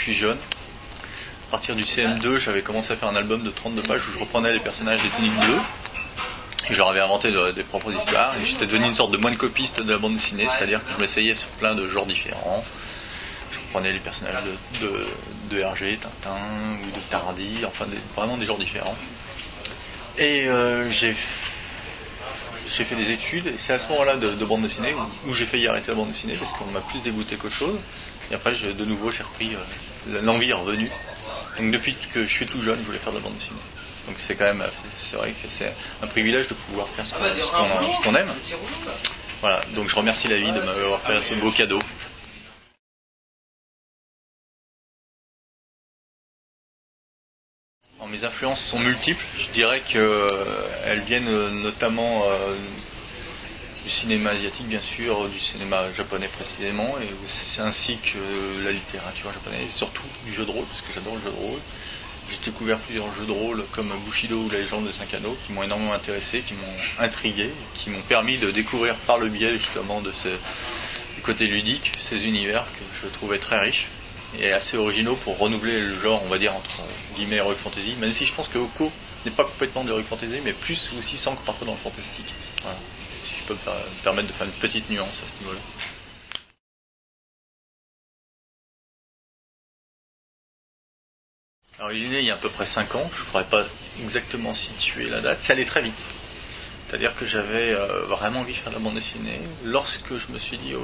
suis jeune. À partir du CM2, j'avais commencé à faire un album de 32 pages où je reprenais les personnages des Tuniques Bleues. Et je leur avais inventé des propres histoires. Et j'étais devenu une sorte de moine copiste de la bande dessinée, c'est-à-dire que je m'essayais sur plein de genres différents. Je reprenais les personnages de Hergé, Tintin ou de Tardy, enfin vraiment des genres différents. Et j'ai fait des études, et c'est à ce moment-là de bande dessinée où j'ai failli arrêter la bande dessinée parce qu'on m'a plus dégoûté qu'autre chose. Et après, de nouveau, j'ai repris, l'envie est revenue. Donc depuis que je suis tout jeune, je voulais faire de la bande dessinée. Donc c'est vrai que c'est un privilège de pouvoir faire ce qu'on aime. Voilà, donc je remercie la vie de m'avoir fait ce beau cadeau. Alors, mes influences sont multiples. Je dirais qu'elles viennent notamment du cinéma asiatique, bien sûr, du cinéma japonais précisément, et c'est ainsi que la littérature japonaise, et surtout du jeu de rôle, parce que j'adore le jeu de rôle. J'ai découvert plusieurs jeux de rôle comme Bushido ou La Légende de 5 Anneaux qui m'ont énormément intéressé, qui m'ont intrigué, qui m'ont permis de découvrir par le biais justement du côté ludique ces univers que je trouvais très riches et assez originaux pour renouveler le genre, on va dire, entre guillemets heroic fantasy, même si je pense que Oko n'est pas complètement de heroic fantasy, mais plus aussi s'ancre parfois dans le fantastique. Voilà. Si je peux me permettre de faire une petite nuance à ce niveau-là. Alors il est né il y a à peu près 5 ans, je ne pourrais pas exactement situer la date, ça allait très vite. C'est-à-dire que j'avais vraiment envie de faire de la bande dessinée lorsque je me suis dit...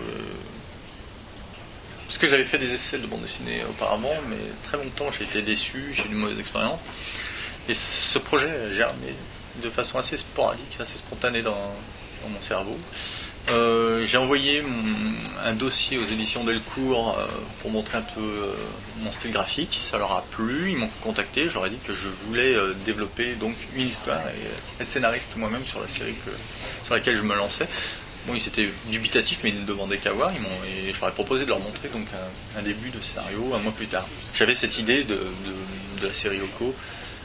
parce que j'avais fait des essais de bande dessinée auparavant, mais très longtemps j'ai été déçu, j'ai eu de mauvaises expériences. Et ce projet a germé de façon assez sporadique, assez spontanée dans mon cerveau. J'ai envoyé un dossier aux éditions Delcourt pour montrer un peu mon style graphique. Ça leur a plu, ils m'ont contacté, je leur ai dit que je voulais développer donc une histoire et être scénariste moi-même sur la série sur laquelle je me lançais. Bon, ils étaient dubitatifs, mais ils ne demandaient qu'à voir, et je leur ai proposé de leur montrer donc un début de scénario un mois plus tard. J'avais cette idée de la série Oko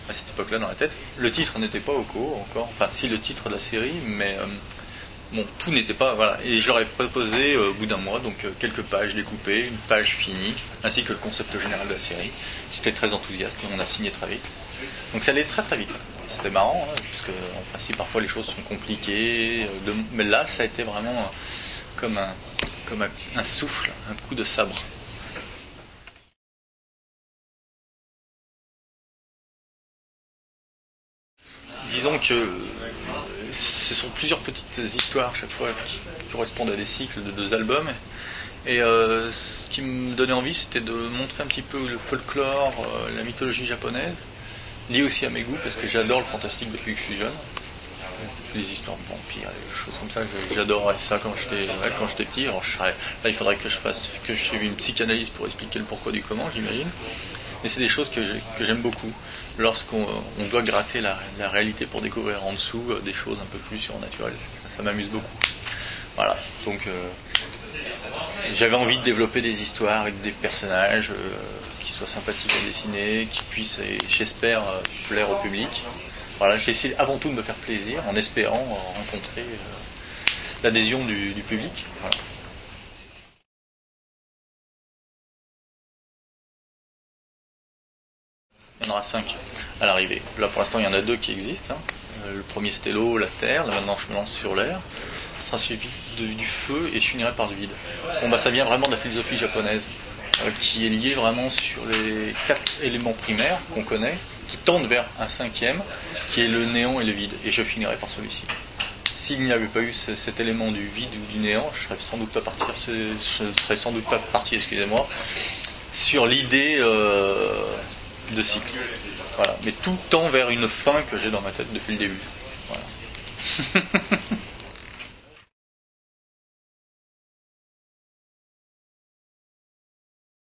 à cette époque-là dans la tête. Le titre n'était pas Oko encore, enfin si, le titre de la série, mais bon, tout n'était pas, voilà. Et je leur ai proposé au bout d'un mois, donc quelques pages découpées, une page finie, ainsi que le concept général de la série. J'étais très enthousiaste et on a signé très vite. Donc ça allait très très vite. C'était marrant, hein, parce que en principe parfois les choses sont compliquées, mais là ça a été vraiment comme un souffle, un coup de sabre. Disons que ce sont plusieurs petites histoires chaque fois qui correspondent à des cycles de 2 albums. Et ce qui me donnait envie, c'était de montrer un petit peu le folklore, la mythologie japonaise, liée aussi à mes goûts, parce que j'adore le fantastique depuis que je suis jeune. Les histoires de vampires, des choses comme ça, j'adorais ça quand j'étais petit. Alors là, il faudrait que je suive une psychanalyse pour expliquer le pourquoi du comment, j'imagine. Mais c'est des choses que j'aime beaucoup. Lorsqu'on doit gratter la réalité pour découvrir en dessous des choses un peu plus surnaturelles, ça m'amuse beaucoup. Voilà, donc j'avais envie de développer des histoires avec des personnages qui soient sympathiques à dessiner, qui puissent, j'espère, plaire au public. Voilà, j'ai essayé avant tout de me faire plaisir en espérant rencontrer l'adhésion du public. Voilà. Il y en aura 5 à l'arrivée. Là pour l'instant il y en a 2 qui existent. Le premier c'était l'eau, la terre. Là maintenant je me lance sur l'air. Ce sera suivi du feu et je finirai par le vide. Bon ça vient vraiment de la philosophie japonaise qui est liée vraiment sur les 4 éléments primaires qu'on connaît, qui tendent vers un 5e qui est le néant et le vide. Et je finirai par celui-ci. S'il n'y avait pas eu cet élément du vide ou du néant, je serais sans doute pas parti, excusez-moi, sur l'idée de cycle. Voilà. Mais tout tend vers une fin que j'ai dans ma tête depuis le début. Voilà.